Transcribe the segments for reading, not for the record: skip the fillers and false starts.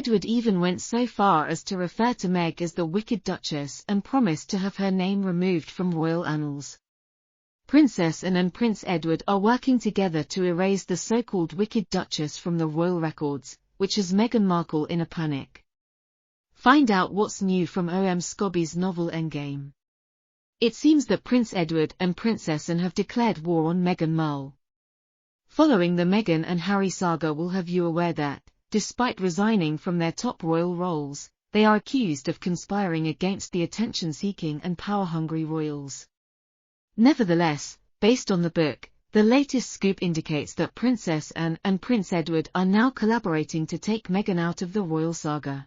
Edward even went so far as to refer to Meg as the Wicked Duchess and promised to have her name removed from royal annals. Princess Anne and Prince Edward are working together to erase the so-called Wicked Duchess from the royal records, which has Meghan Markle in a panic. Find out what's new from O.M. Scobie's novel Endgame. It seems that Prince Edward and Princess Anne have declared war on Meghan Markle. Following the Meghan and Harry saga will have you aware that, despite resigning from their top royal roles, they are accused of conspiring against the attention-seeking and power-hungry royals. Nevertheless, based on the book, the latest scoop indicates that Princess Anne and Prince Edward are now collaborating to take Meghan out of the royal saga.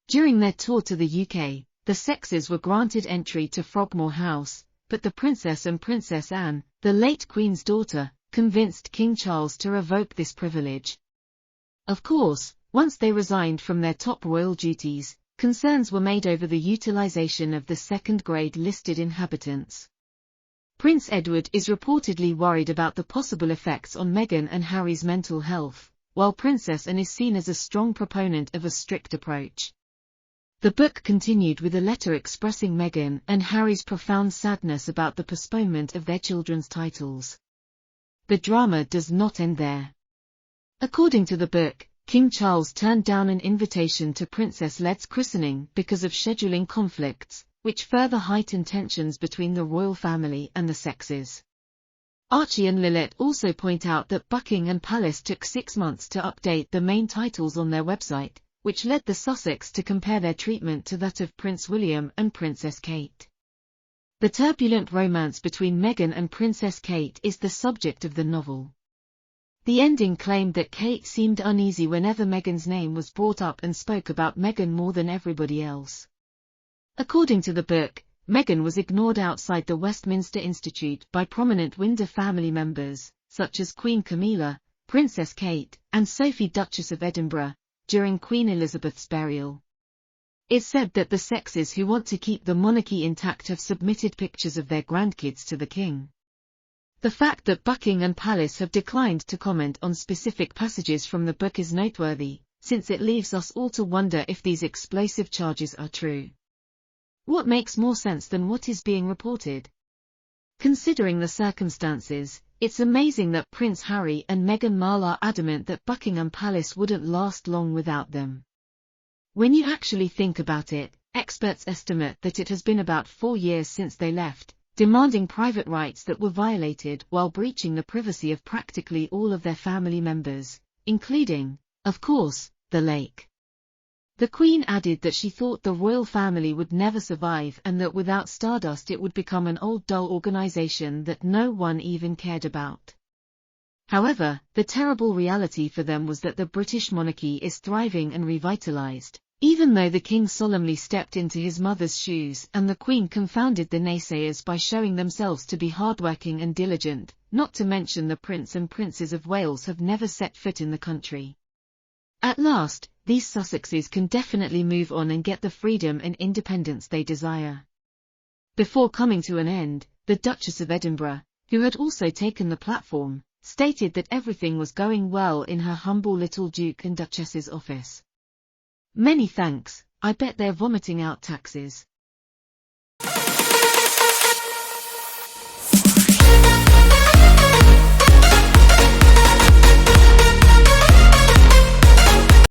During their tour to the UK, the sexes were granted entry to Frogmore House, but the Princess and Princess Anne, the late Queen's daughter, convinced King Charles to revoke this privilege. Of course, once they resigned from their top royal duties, concerns were made over the utilization of the second-grade listed inhabitants. Prince Edward is reportedly worried about the possible effects on Meghan and Harry's mental health, while Princess Anne is seen as a strong proponent of a strict approach. The book continued with a letter expressing Meghan and Harry's profound sadness about the postponement of their children's titles. The drama does not end there. According to the book, King Charles turned down an invitation to Princess Led's christening because of scheduling conflicts, which further heightened tensions between the royal family and the sexes. Archie and Lilette also point out that Buckingham Palace took 6 months to update the main titles on their website, which led the Sussex to compare their treatment to that of Prince William and Princess Kate. The turbulent romance between Meghan and Princess Kate is the subject of the novel. The ending claimed that Kate seemed uneasy whenever Meghan's name was brought up and spoke about Meghan more than everybody else. According to the book, Meghan was ignored outside the Westminster Institute by prominent Windsor family members, such as Queen Camilla, Princess Kate, and Sophie Duchess of Edinburgh, during Queen Elizabeth's burial. It's said that the sexes who want to keep the monarchy intact have submitted pictures of their grandkids to the king. The fact that Buckingham Palace have declined to comment on specific passages from the book is noteworthy, since it leaves us all to wonder if these explosive charges are true. What makes more sense than what is being reported? Considering the circumstances, it's amazing that Prince Harry and Meghan Markle are adamant that Buckingham Palace wouldn't last long without them. When you actually think about it, experts estimate that it has been about 4 years since they left, demanding private rights that were violated while breaching the privacy of practically all of their family members, including, of course, the lake. The Queen added that she thought the royal family would never survive and that without Stardust it would become an old dull organization that no one even cared about. However, the terrible reality for them was that the British monarchy is thriving and revitalized, even though the King solemnly stepped into his mother's shoes and the Queen confounded the naysayers by showing themselves to be hardworking and diligent, not to mention the Prince and Princess of Wales have never set foot in the country. At last, these Sussexes can definitely move on and get the freedom and independence they desire. Before coming to an end, the Duchess of Edinburgh, who had also taken the platform, stated that everything was going well in her humble little Duke and Duchess's office. Many thanks, I bet they're vomiting out taxes.